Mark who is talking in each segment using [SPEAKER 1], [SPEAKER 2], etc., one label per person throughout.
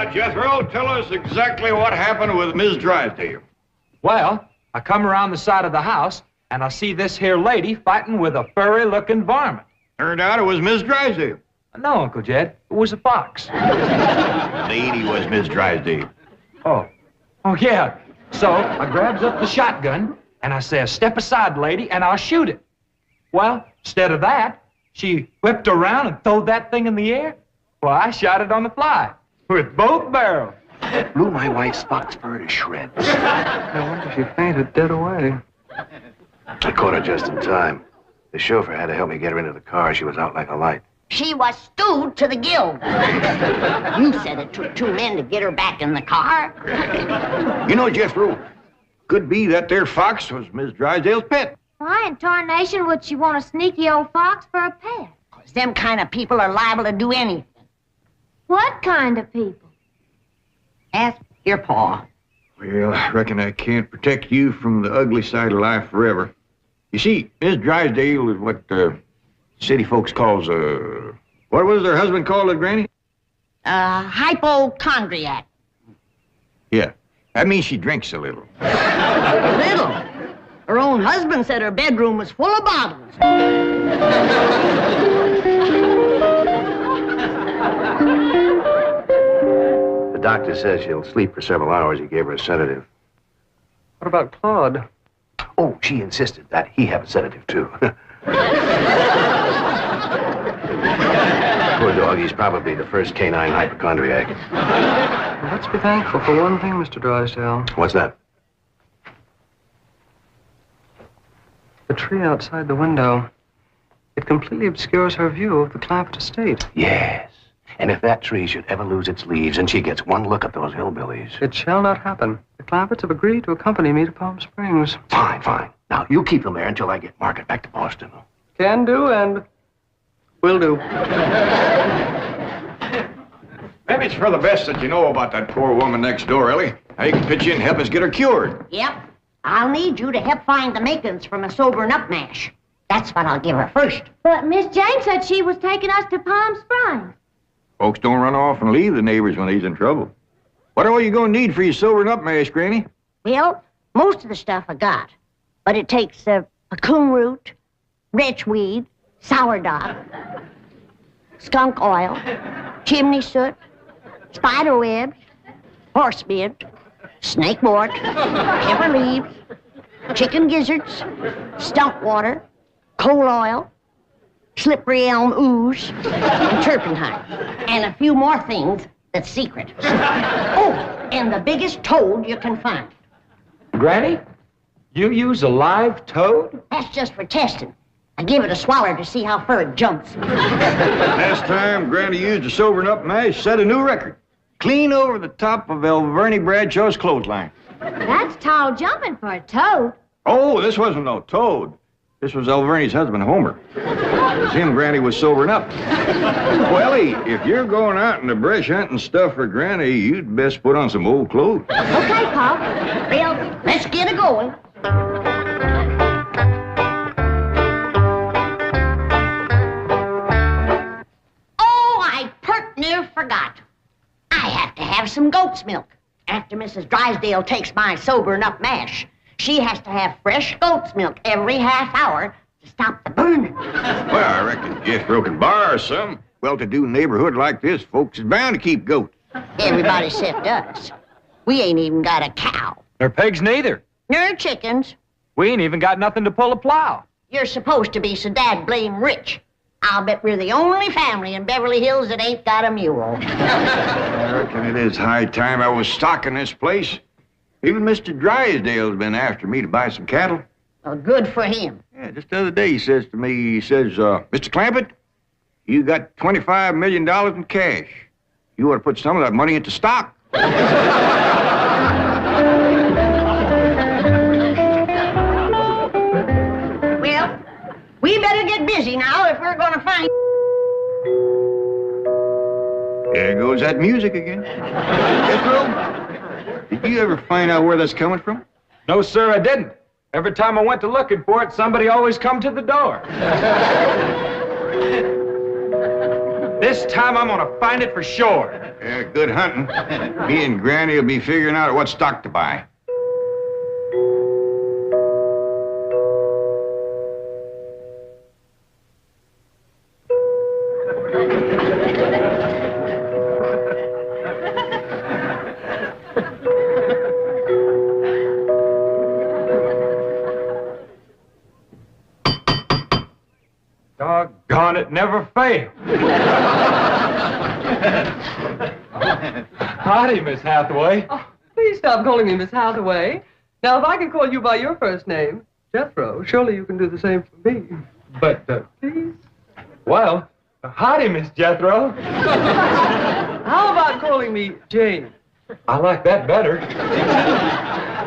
[SPEAKER 1] now, Jethro, tell us exactly what happened with Miss Drysdale.
[SPEAKER 2] Well, I come around the side of the house, and I see this here lady fighting with a furry-looking varmint.
[SPEAKER 1] Turned out it was Miss Drysdale.
[SPEAKER 2] No, Uncle Jed, it was a fox.
[SPEAKER 1] Lady was Miss Drysdale.
[SPEAKER 2] Oh, yeah. So I grabs up the shotgun, and I says, step aside, lady, and I'll shoot it. Well, instead of that, she whipped around and throwed that thing in the air. Well, I shot it on the fly, with both barrels.
[SPEAKER 3] Blew my wife's fox fur to shreds.
[SPEAKER 4] I wonder she fainted dead away.
[SPEAKER 3] I caught her just in time. The chauffeur had to help me get her into the car. She was out like a light.
[SPEAKER 5] She was stewed to the gills. You said it took 2 men to get her back in the car.
[SPEAKER 1] You know, Jethro, could be that there fox was Miss Drysdale's pet.
[SPEAKER 6] Why in tarnation would she want a sneaky old fox for a pet?
[SPEAKER 5] 'Cause them kind of people are liable to do anything.
[SPEAKER 6] What kind of people?
[SPEAKER 5] Ask your pa.
[SPEAKER 1] Well, I reckon I can't protect you from the ugly side of life forever. You see, Miss Drysdale is what city folks calls what was her husband called it, Granny?
[SPEAKER 5] Hypochondriac.
[SPEAKER 1] Yeah, that means she drinks a little.
[SPEAKER 5] A little. Her own husband said her bedroom was full of bottles.
[SPEAKER 3] The doctor says she'll sleep for several hours. He gave her a sedative.
[SPEAKER 4] What about Claude?
[SPEAKER 3] Oh, she insisted that he have a sedative, too. Poor dog, he's probably the first canine hypochondriac.
[SPEAKER 4] Well, let's be thankful for one thing, Mr. Drysdale.
[SPEAKER 3] What's that?
[SPEAKER 4] The tree outside the window. It completely obscures her view of the Clampett estate.
[SPEAKER 3] Yes. And if that tree should ever lose its leaves and she gets one look at those hillbillies...
[SPEAKER 4] It shall not happen. The Clampetts have agreed to accompany me to Palm Springs.
[SPEAKER 3] Fine, fine. Now, you keep them there until I get Margaret back to Boston.
[SPEAKER 4] Can do and will do.
[SPEAKER 1] Maybe it's for the best that you know about that poor woman next door, Ellie. Now you can pitch in and help us get her cured.
[SPEAKER 5] Yep. I'll need you to help find the makings from a sobering up mash. That's what I'll give her first.
[SPEAKER 6] But Miss Jane said she was taking us to Palm Springs.
[SPEAKER 1] Folks don't run off and leave the neighbors when he's in trouble. What all you gonna need for your sobering up mash, Granny?
[SPEAKER 5] Well, most of the stuff I got. But it takes pecan root, wretchweed, sourdough, skunk oil, chimney soot, spider webs, horsebeard, snakewort, pepper leaves, chicken gizzards, stump water, coal oil, slippery elm ooze, and turpentine, and a few more things that's secret. Oh, and the biggest toad you can find.
[SPEAKER 2] Granny, you use a live toad?
[SPEAKER 5] That's just for testing. I give it a swaller to see how far it jumps.
[SPEAKER 1] Last time Granny used a sobering up mash, set a new record. Clean over the top of Elverny Bradshaw's clothesline.
[SPEAKER 6] That's tall jumping for a toad.
[SPEAKER 1] Oh, this wasn't no toad. This was Elverny's husband, Homer. It was him Granny was sobering up. Well, Ellie, if you're going out in the brush hunting stuff for Granny, you'd best put on some old clothes.
[SPEAKER 5] Okay, Pop. Well, let's get it going. Oh, I pert near forgot. I have to have some goat's milk. After Mrs. Drysdale takes my sobering up mash, she has to have fresh goat's milk every half hour to stop the burning.
[SPEAKER 1] Well, I reckon Jethro can borrow some. Well-to-do neighborhood like this, folks is bound to keep goats.
[SPEAKER 5] Everybody except us. We ain't even got a cow.
[SPEAKER 2] Nor pigs neither.
[SPEAKER 5] Nor chickens.
[SPEAKER 2] We ain't even got nothing to pull a plow.
[SPEAKER 5] You're supposed to be so dad blame rich. I'll bet we're the only family in Beverly Hills that ain't got a mule.
[SPEAKER 1] I reckon it is high time I was stocking this place. Even Mr. Drysdale's been after me to buy some cattle.
[SPEAKER 5] Well, good for him.
[SPEAKER 1] Yeah, just the other day he says to me, Mr. Clampett, you got $25 million in cash. You ought to put some of that money into stock.
[SPEAKER 5] Well, we better get busy now if we're going to find...
[SPEAKER 1] There goes that music again. Jethro, did you ever find out where that's coming from?
[SPEAKER 2] No, sir, I didn't. Every time I went to looking for it, somebody always come to the door. This time I'm gonna find it for sure.
[SPEAKER 1] Yeah, good hunting. Me and Granny will be figuring out what stock to buy.
[SPEAKER 2] Doggone it, never failed. Howdy, Miss Hathaway.
[SPEAKER 4] Oh, please stop calling me Miss Hathaway. Now, if I can call you by your first name, Jethro, surely you can do the same for me.
[SPEAKER 2] But,
[SPEAKER 4] Please?
[SPEAKER 2] well, howdy, Miss Jethro.
[SPEAKER 4] How about calling me Jane?
[SPEAKER 2] I like that better.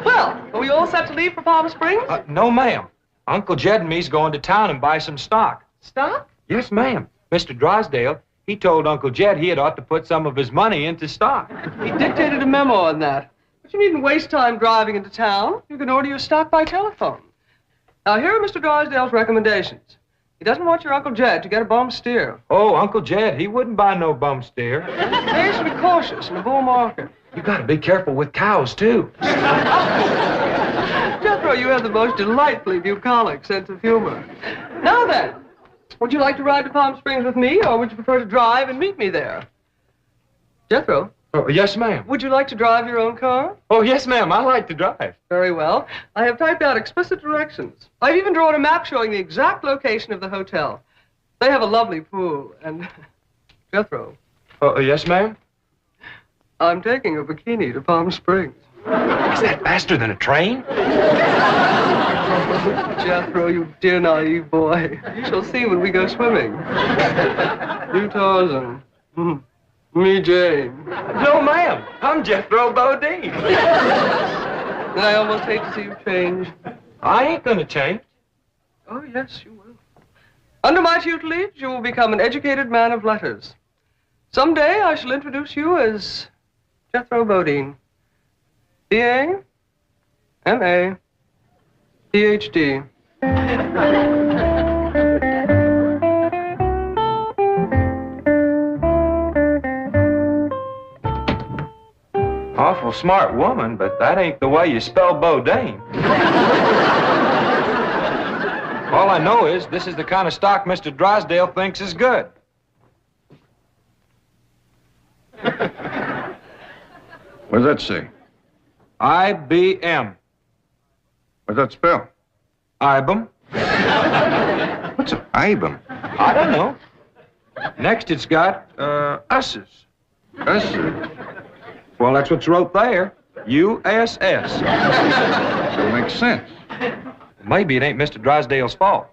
[SPEAKER 4] Well, are we all set to leave for Palm Springs?
[SPEAKER 2] No, ma'am. Uncle Jed and me's going to town and buy some stock.
[SPEAKER 4] Stock?
[SPEAKER 2] Yes, ma'am. Mr. Drysdale, he told Uncle Jed he had ought to put some of his money into stock.
[SPEAKER 4] He dictated a memo on that. But you needn't waste time driving into town. You can order your stock by telephone. Now, here are Mr. Drysdale's recommendations. He doesn't want your Uncle Jed to get a bum steer.
[SPEAKER 2] Oh, Uncle Jed, he wouldn't buy no bum steer.
[SPEAKER 4] They should be cautious in a bull market.
[SPEAKER 2] You gotta be careful with cows, too.
[SPEAKER 4] Jethro, you have the most delightfully bucolic sense of humor. Now then, would you like to ride to Palm Springs with me, or would you prefer to drive and meet me there? Jethro,
[SPEAKER 2] Oh, yes, ma'am.
[SPEAKER 4] would you like to drive your own car?
[SPEAKER 2] Oh, yes, ma'am. I like to drive.
[SPEAKER 4] Very well. I have typed out explicit directions. I've even drawn a map showing the exact location of the hotel. They have a lovely pool, and... Jethro,
[SPEAKER 2] Oh, yes, ma'am.
[SPEAKER 4] I'm taking a bikini to Palm Springs.
[SPEAKER 2] Is that faster than a train?
[SPEAKER 4] Jethro, you dear naive boy. You shall see when we go swimming. You Tarzan. Me Jane.
[SPEAKER 2] No, ma'am. I'm Jethro Bodine.
[SPEAKER 4] I almost hate to see you change.
[SPEAKER 2] I ain't gonna change.
[SPEAKER 4] Oh, yes, you will. Under my tutelage, you will become an educated man of letters. Someday I shall introduce you as Jethro Bodine. B.A., M.A., Ph.D.
[SPEAKER 2] Awful smart woman, but that ain't the way you spell Bodine. All I know is this is the kind of stock Mr. Drysdale thinks is good.
[SPEAKER 1] What does that say?
[SPEAKER 2] IBM.
[SPEAKER 1] What's that spell?
[SPEAKER 2] IBM.
[SPEAKER 1] What's an IBM?
[SPEAKER 2] I don't know. Next it's got, Us's.
[SPEAKER 1] Us's.
[SPEAKER 2] Well, that's what's wrote there. USS.
[SPEAKER 1] That makes sense.
[SPEAKER 2] Maybe it ain't Mr. Drysdale's fault.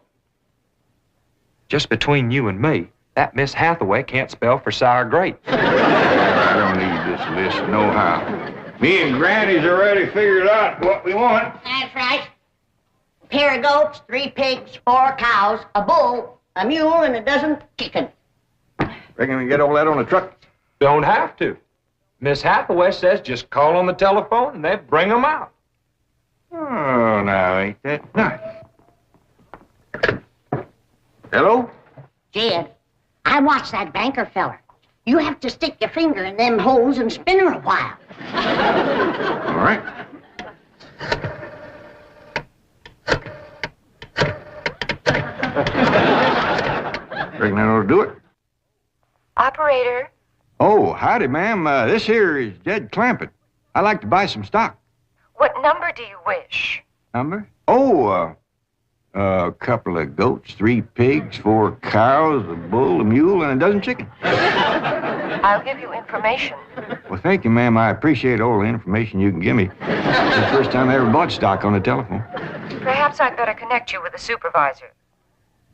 [SPEAKER 2] Just between you and me, that Miss Hathaway can't spell for sour grape.
[SPEAKER 1] I don't need this list nohow. Me and Granny's already figured out what we want.
[SPEAKER 5] That's right. A pair of goats, 3 pigs, 4 cows, a bull, a mule, and a dozen chickens.
[SPEAKER 1] Reckon we can get all that on a truck?
[SPEAKER 2] Don't have to. Miss Hathaway says just call on the telephone and they bring them out.
[SPEAKER 1] Oh, now, ain't that nice? Hello?
[SPEAKER 5] Jed, I watched that banker feller. You have to stick your finger in them holes and spin her a while.
[SPEAKER 1] All right. Reckon that ought to do it.
[SPEAKER 7] Operator.
[SPEAKER 1] Oh, howdy, ma'am. This here is Jed Clampett. I'd like to buy some stock.
[SPEAKER 7] What number do you wish?
[SPEAKER 1] Number? Oh, a couple of goats, 3 pigs, 4 cows, a bull, a mule, and a dozen chickens.
[SPEAKER 7] I'll give you information.
[SPEAKER 1] Well, thank you, ma'am. I appreciate all the information you can give me. It's the first time I ever bought stock on the telephone.
[SPEAKER 7] Perhaps I'd better connect you with the supervisor.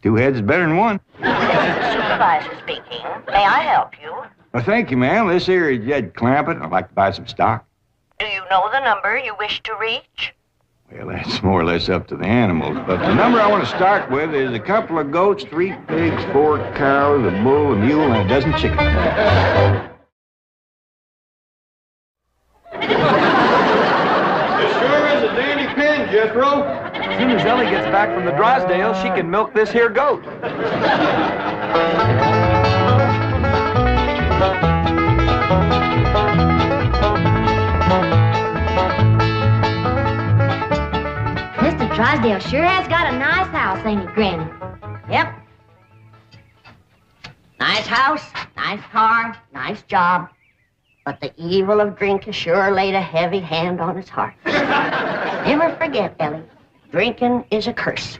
[SPEAKER 1] 2 heads is better than 1.
[SPEAKER 5] Supervisor speaking. May I help you?
[SPEAKER 1] Well, thank you, ma'am. This here is Jed Clampett. I'd like to buy some stock.
[SPEAKER 5] Do you know the number you wish to reach?
[SPEAKER 1] Well, that's more or less up to the animals. But the number I want to start with is a couple of goats, 3 pigs, 4 cows, a bull, a mule, and a dozen chickens. This sure is a dandy pin, Jethro.
[SPEAKER 2] As soon as Ellie gets back from the Drysdale, she can milk this here goat.
[SPEAKER 6] Drysdale sure has got a nice house, ain't he, Granny?
[SPEAKER 5] Yep. Nice house, nice car, nice job. But the evil of drink has sure laid a heavy hand on his heart. Never forget, Ellie, drinking is a curse.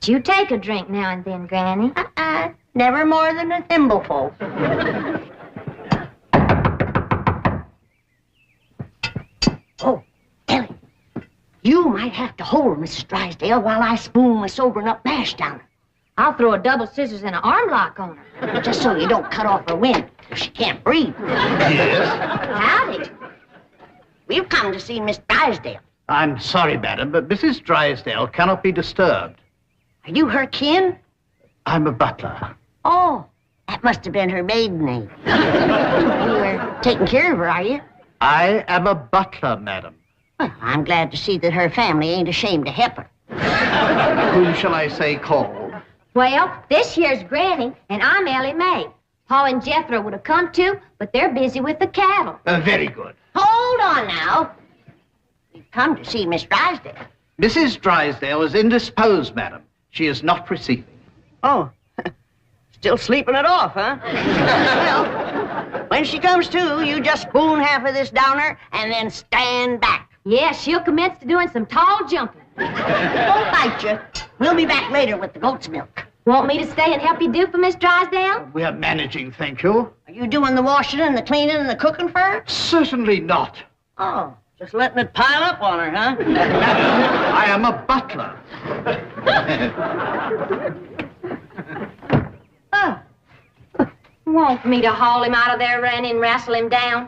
[SPEAKER 6] But you take a drink now and then, Granny.
[SPEAKER 5] Never more than a thimbleful. Oh, Ellie, you might have to hold Mrs. Drysdale while I spoon my sobering up mash down her.
[SPEAKER 6] I'll throw a double scissors and an arm lock on her.
[SPEAKER 5] Just so you don't cut off her wind, if she can't breathe.
[SPEAKER 8] Yes?
[SPEAKER 5] Howdy. We've come to see Miss Drysdale.
[SPEAKER 8] I'm sorry, madam, but Mrs. Drysdale cannot be disturbed.
[SPEAKER 5] Are you her kin?
[SPEAKER 8] I'm a butler.
[SPEAKER 5] Oh, that must have been her maiden name. You were taking care of her, are you?
[SPEAKER 8] I am a butler, madam.
[SPEAKER 5] Well, I'm glad to see that her family ain't ashamed to help her.
[SPEAKER 8] Whom shall I say called?
[SPEAKER 6] Well, this here's Granny, and I'm Ellie Mae. Paul and Jethro would have come too, but they're busy with the cattle.
[SPEAKER 8] Very good.
[SPEAKER 5] Hold on now. We've come to see Miss Drysdale.
[SPEAKER 8] Mrs. Drysdale is indisposed, madam. She is not receiving.
[SPEAKER 5] Oh, still sleeping it off, huh? Well, when she comes to, you just spoon half of this down her and then stand back.
[SPEAKER 6] Yeah, she'll commence to doing some tall jumping.
[SPEAKER 5] Don't bite you. We'll be back later with the goat's milk.
[SPEAKER 6] Want me to stay and help you do for Miss Drysdale?
[SPEAKER 8] We are managing, thank you.
[SPEAKER 5] Are you doing the washing and the cleaning and the cooking for her?
[SPEAKER 8] Certainly not.
[SPEAKER 5] Oh, just letting it pile up on her, huh?
[SPEAKER 8] I am a butler.
[SPEAKER 5] Oh.
[SPEAKER 6] Want me to haul him out of there, Ranny, and wrestle him down?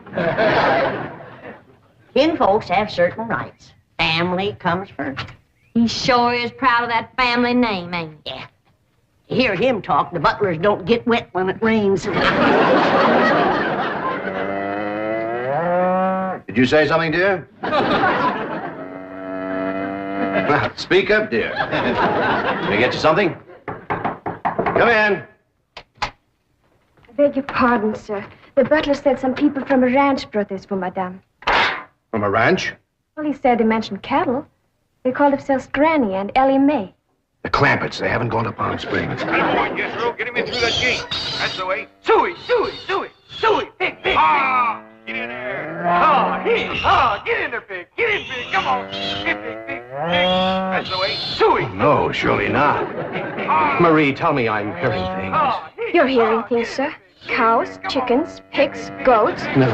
[SPEAKER 5] Kin folks have certain rights. Family comes first.
[SPEAKER 6] He sure is proud of that family name, ain't he?
[SPEAKER 5] Yeah. To hear him talk, the butlers don't get wet when it rains.
[SPEAKER 3] Did you say something, dear? Well, speak up, dear. Can I get you something? Come in.
[SPEAKER 9] I beg your pardon, sir. The butler said some people from a ranch brought this for Madame.
[SPEAKER 3] From a ranch?
[SPEAKER 9] Well, he said they mentioned cattle. They called themselves Granny and Ellie Mae.
[SPEAKER 3] The Clampetts. They haven't gone to Palm Springs.
[SPEAKER 1] Boy, Jethro, get him in through that gate. That's the way.
[SPEAKER 2] Suey, pig, pig,
[SPEAKER 1] Ah! Get in there.
[SPEAKER 2] get in there, pig, come on. Pig.
[SPEAKER 1] That's the way.
[SPEAKER 2] Suey.
[SPEAKER 3] No, surely not. Marie, tell me I'm hearing things.
[SPEAKER 9] You're hearing things, sir. Cows, chickens, pigs, goats.
[SPEAKER 3] No.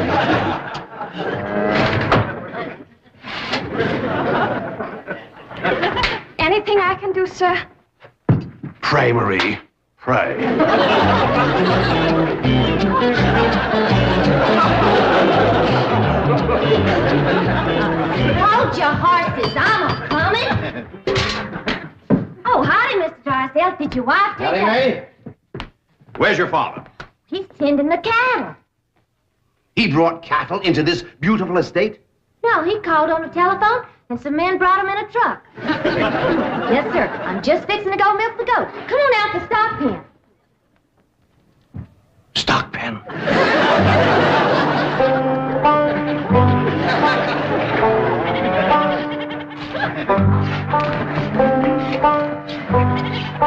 [SPEAKER 9] Anything I can do, sir?
[SPEAKER 3] Pray, Marie. Pray.
[SPEAKER 6] Hold your horses, I'm a-coming. Oh, howdy, Mr. Drysdale. Did your wife take
[SPEAKER 3] May?
[SPEAKER 1] Where's your father?
[SPEAKER 6] He's tending the cattle.
[SPEAKER 3] He brought cattle into this beautiful estate?
[SPEAKER 6] No, he called on the telephone, and some men brought him in a truck. Yes, sir. I'm just fixing to go milk the goat. Come on out the stock pen.
[SPEAKER 3] Stock pen.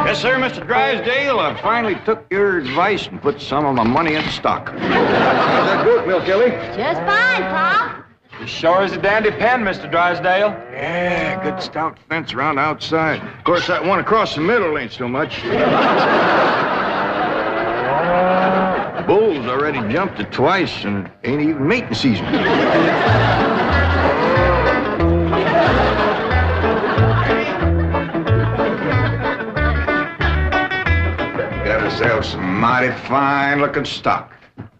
[SPEAKER 1] Yes, sir, Mr. Drysdale. I finally took your advice and put some of my money into stock. How's that goat milk, Ellie?
[SPEAKER 6] Just fine, Pa.
[SPEAKER 2] He sure is a dandy pen, Mr. Drysdale.
[SPEAKER 1] Yeah, good stout fence around the outside. Of course, that one across the middle ain't so much. Bulls already jumped it twice, and it ain't even mating season. Got ourselves some mighty fine-looking stock.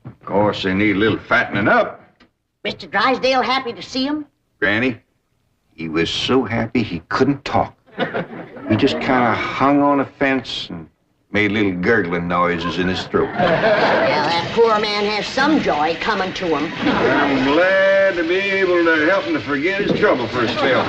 [SPEAKER 1] Of course, they need a little fattening up.
[SPEAKER 5] Mr. Drysdale happy to see him?
[SPEAKER 1] Granny, he was so happy he couldn't talk. He just kind of hung on a fence and made little gurgling noises in his throat.
[SPEAKER 5] Well, that poor man has some joy coming to him.
[SPEAKER 1] I'm glad to be able to help him to forget his trouble for a spell.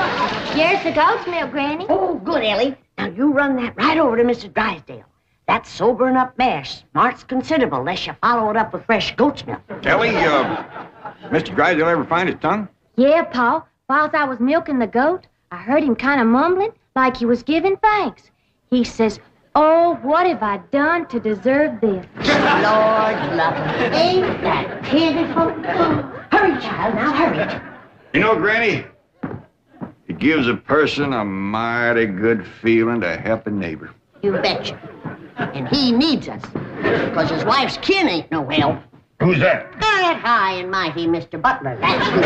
[SPEAKER 6] Here's the goat's milk, Granny.
[SPEAKER 5] Oh, good, Ellie. Now, you run that right over to Mrs. Drysdale. That sobering up mash smarts considerable unless you follow it up with fresh goat's milk.
[SPEAKER 1] Ellie, Mr. Drysdale ever find his tongue?
[SPEAKER 6] Yeah, Pa. Whilst I was milking the goat, I heard him kind of mumbling, like he was giving thanks. He says, "Oh, what have I done to deserve this?"
[SPEAKER 5] Lord love him. Ain't that pitiful? Hurry, child, now hurry.
[SPEAKER 1] You know, Granny, it gives a person a mighty good feeling to help a neighbor.
[SPEAKER 5] You betcha. And he needs us, because his wife's kin ain't no help.
[SPEAKER 1] Who's that?
[SPEAKER 5] That high and mighty Mr. Butler. That's who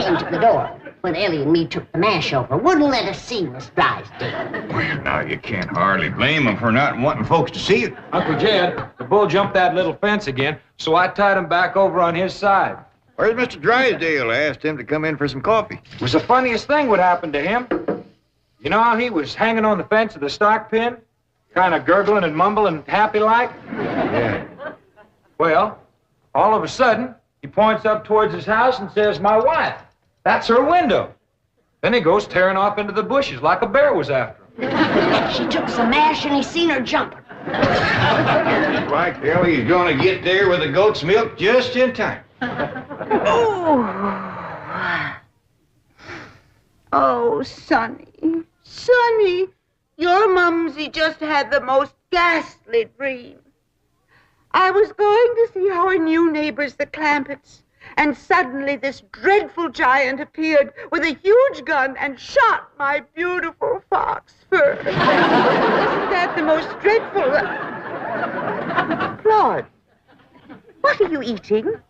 [SPEAKER 5] came to the door when Ellie and me took the mash over. Wouldn't let us see Miss Drysdale.
[SPEAKER 1] Well, now, you can't hardly blame him for not wanting folks to see it.
[SPEAKER 2] Uncle Jed, the bull jumped that little fence again, so I tied him back over on his side.
[SPEAKER 1] Where's Mr. Drysdale? I asked him to come in for some coffee.
[SPEAKER 2] It was the funniest thing would happen to him. You know how he was hanging on the fence of the stock pen, kind of gurgling and mumbling happy-like?
[SPEAKER 1] Yeah.
[SPEAKER 2] Well, all of a sudden, he points up towards his house and says, "My wife, that's her window." Then he goes tearing off into the bushes like a bear was after him.
[SPEAKER 5] She took some mash and he seen her jumping.
[SPEAKER 1] Like Ellie's gonna get there with the goat's milk just in time.
[SPEAKER 10] Oh, Sonny, Sonny, your mumsy just had the most ghastly dream. I was going to see our new neighbors, the Clampetts, and suddenly this dreadful giant appeared with a huge gun and shot my beautiful fox fur. Isn't that the most dreadful... Claude, what are you eating?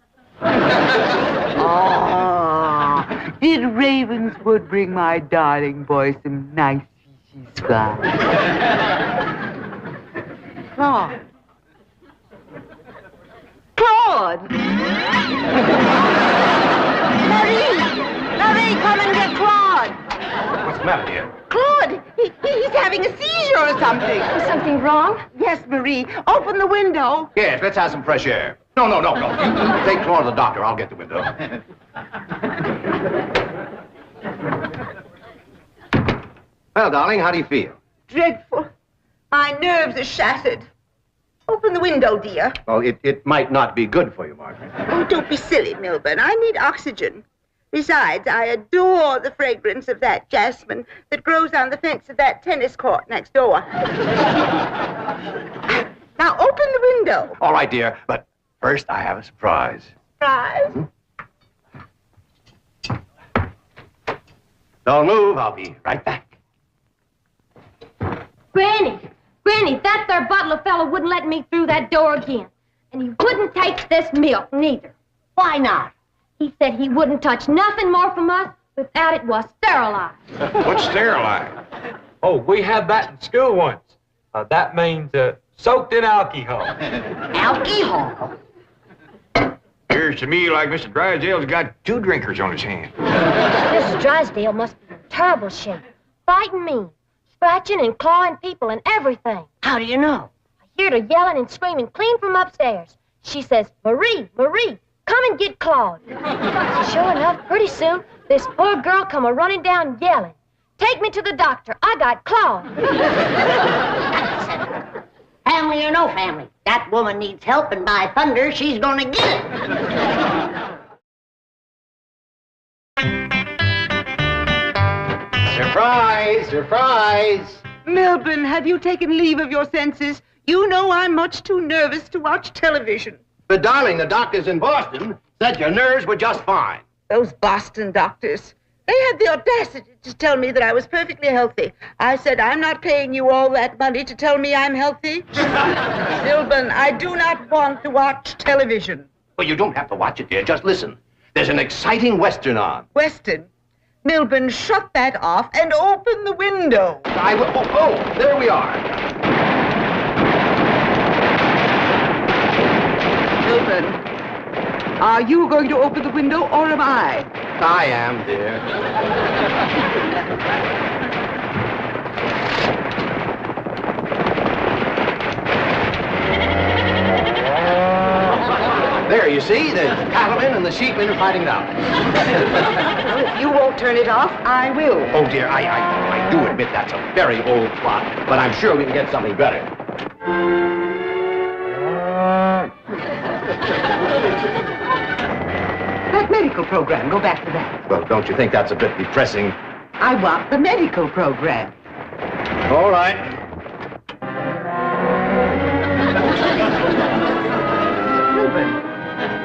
[SPEAKER 10] Oh, did Ravenswood bring my darling boy some nice fishy scraps? Claude. Claude! Marie, come and get Claude.
[SPEAKER 3] What's the matter, dear?
[SPEAKER 10] Claude, he's having a seizure or something.
[SPEAKER 6] Is something wrong?
[SPEAKER 10] Yes, Marie, open the window.
[SPEAKER 3] Yes, let's have some fresh air. No. You take Claude to the doctor. I'll get the window. Well, darling, how do you feel?
[SPEAKER 10] Dreadful. My nerves are shattered. Open the window, dear.
[SPEAKER 3] Well, it might not be good for you, Margaret.
[SPEAKER 10] Oh, don't be silly, Milburn. I need oxygen. Besides, I adore the fragrance of that jasmine that grows on the fence of that tennis court next door. Now, open the window.
[SPEAKER 3] All right, dear, but first I have a surprise.
[SPEAKER 10] Surprise.
[SPEAKER 3] Don't move. I'll be right back.
[SPEAKER 6] Granny, that there butler fellow wouldn't let me through that door again. And he wouldn't take this milk, neither.
[SPEAKER 5] Why not?
[SPEAKER 6] He said he wouldn't touch nothing more from us without it was sterilized.
[SPEAKER 1] What's sterilized?
[SPEAKER 2] Oh, we had that in school once. That means soaked in alcohol.
[SPEAKER 5] Alcohol?
[SPEAKER 1] Appears to me like Mr. Drysdale's got two drinkers on his hands.
[SPEAKER 6] Mrs. Drysdale must be in terrible shape. Fighting mean. Scratching and clawing people and everything.
[SPEAKER 5] How do you know?
[SPEAKER 6] I heard her yelling and screaming clean from upstairs. She says, "Marie, come and get Claude." Sure enough, pretty soon, this poor girl come a-running down yelling, "Take me to the doctor. I got Claude."
[SPEAKER 5] Family or no family, that woman needs help, and by thunder, she's gonna get it.
[SPEAKER 3] Surprise! Surprise!
[SPEAKER 10] Milburn, have you taken leave of your senses? You know I'm much too nervous to watch television.
[SPEAKER 3] But, darling, the doctors in Boston said your nerves were just fine.
[SPEAKER 10] Those Boston doctors. They had the audacity to tell me that I was perfectly healthy. I said, I'm not paying you all that money to tell me I'm healthy. Milburn, I do not want to watch television.
[SPEAKER 3] Well, you don't have to watch it, dear. Just listen. There's an exciting Western on.
[SPEAKER 10] Weston, Milburn, shut that off and open the window.
[SPEAKER 3] I will. Oh, there we are.
[SPEAKER 10] Milburn, are you going to open the window or am I?
[SPEAKER 3] I am, dear. There, you see, the cattlemen and the sheepmen are fighting now.
[SPEAKER 10] Well, if you won't turn it off, I will.
[SPEAKER 3] Oh, dear, I do admit that's a very old plot, but I'm sure we can get something better.
[SPEAKER 10] That medical program, go back to that.
[SPEAKER 3] Well, don't you think that's a bit depressing?
[SPEAKER 10] I want the medical program.
[SPEAKER 3] All right.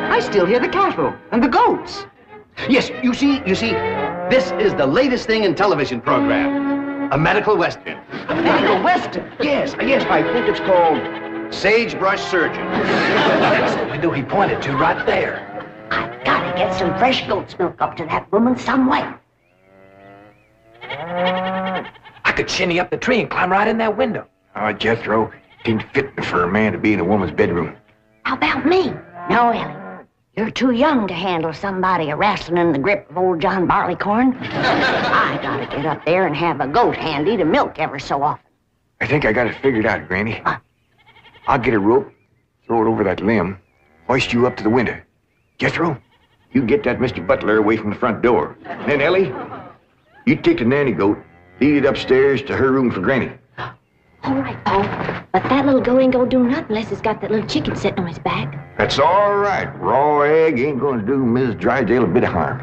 [SPEAKER 8] I still hear the cattle and the goats. Yes, you see, this is the latest thing in television program. A medical western. Medical western? Yes, I think it's called Sagebrush Surgeon. That's the window he pointed to right there.
[SPEAKER 5] I've got to get some fresh goat's milk up to that woman some way.
[SPEAKER 2] I could shinny up the tree and climb right in that window.
[SPEAKER 1] Oh, Jethro, it ain't fit for a man to be in a woman's bedroom.
[SPEAKER 5] How about me? No, Ellie. You're too young to handle somebody wrestling in the grip of old John Barleycorn. I gotta get up there and have a goat handy to milk ever so often.
[SPEAKER 1] I think I got it figured out, Granny. I'll get a rope, throw it over that limb, hoist you up to the window. Jethro, you get that Mr. Butler away from the front door. Then, Ellie, you take the nanny goat, lead it upstairs to her room for Granny.
[SPEAKER 6] All right, Paul. But that little goat ain't gonna do nothing unless it's got that little chicken sitting on his back.
[SPEAKER 1] That's all right. Raw egg ain't gonna do Mrs. Drysdale a bit of harm.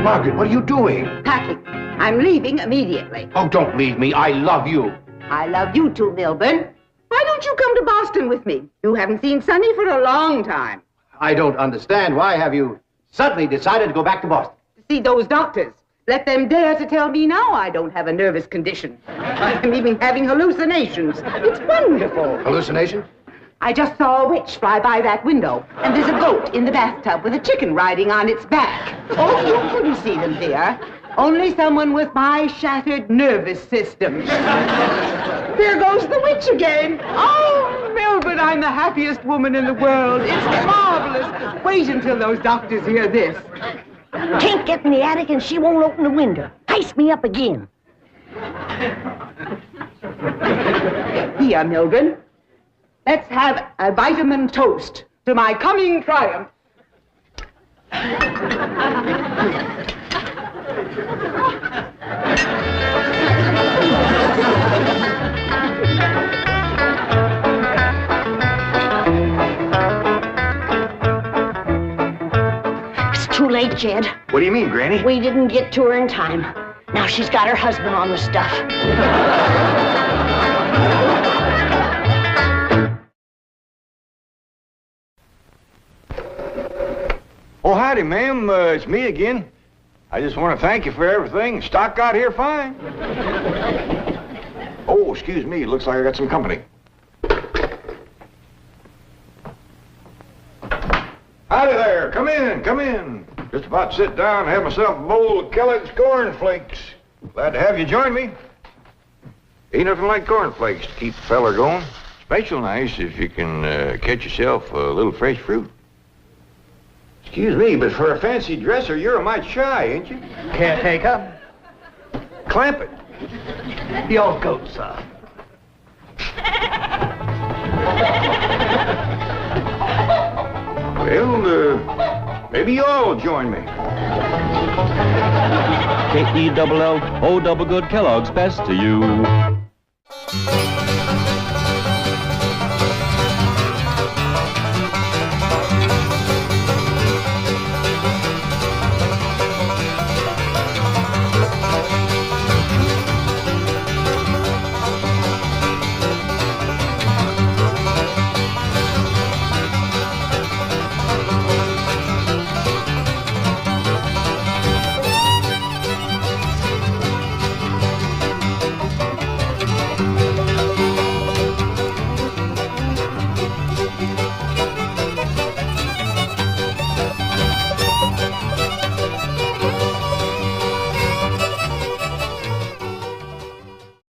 [SPEAKER 8] Margaret, what are you doing?
[SPEAKER 10] Packing. I'm leaving immediately.
[SPEAKER 8] Oh, don't leave me. I love you.
[SPEAKER 10] I love you too, Milburn. Why don't you come to Boston with me? You haven't seen Sonny for a long time.
[SPEAKER 8] I don't understand. Why have you suddenly decided to go back to Boston?
[SPEAKER 10] To see those doctors. Let them dare to tell me now I don't have a nervous condition. I'm even having hallucinations. It's wonderful.
[SPEAKER 8] Hallucinations?
[SPEAKER 10] I just saw a witch fly by that window, and there's a goat in the bathtub with a chicken riding on its back. Oh, you couldn't see them, dear. Only someone with my shattered nervous system. There goes the witch again. Oh, Melbourne, I'm the happiest woman in the world. It's marvelous. Wait until those doctors hear this.
[SPEAKER 5] Can't get in the attic and she won't open the window. Ice me up again.
[SPEAKER 10] Here, Milburn. Let's have a vitamin toast to my coming triumph.
[SPEAKER 5] It's too late, Jed.
[SPEAKER 1] What do you mean, Granny?
[SPEAKER 5] We didn't get to her in time. Now she's got her husband on the stuff.
[SPEAKER 1] Oh, howdy, ma'am. It's me again. I just want to thank you for everything. Stock got here fine. Oh, excuse me. It looks like I got some company. Howdy there. Come in, come in. Just about to sit down and have myself a bowl of Kellogg's cornflakes. Glad to have you join me. Ain't nothing like cornflakes to keep a feller going. Special nice if you can catch yourself a little fresh fruit. Excuse me, but for a fancy dresser, you're a mite shy, ain't you?
[SPEAKER 8] Caretaker?
[SPEAKER 1] Clampett.
[SPEAKER 8] The old goat, sir.
[SPEAKER 1] Well, maybe you all join me.
[SPEAKER 11] K-E-double-L, O double good Kellogg's best to you.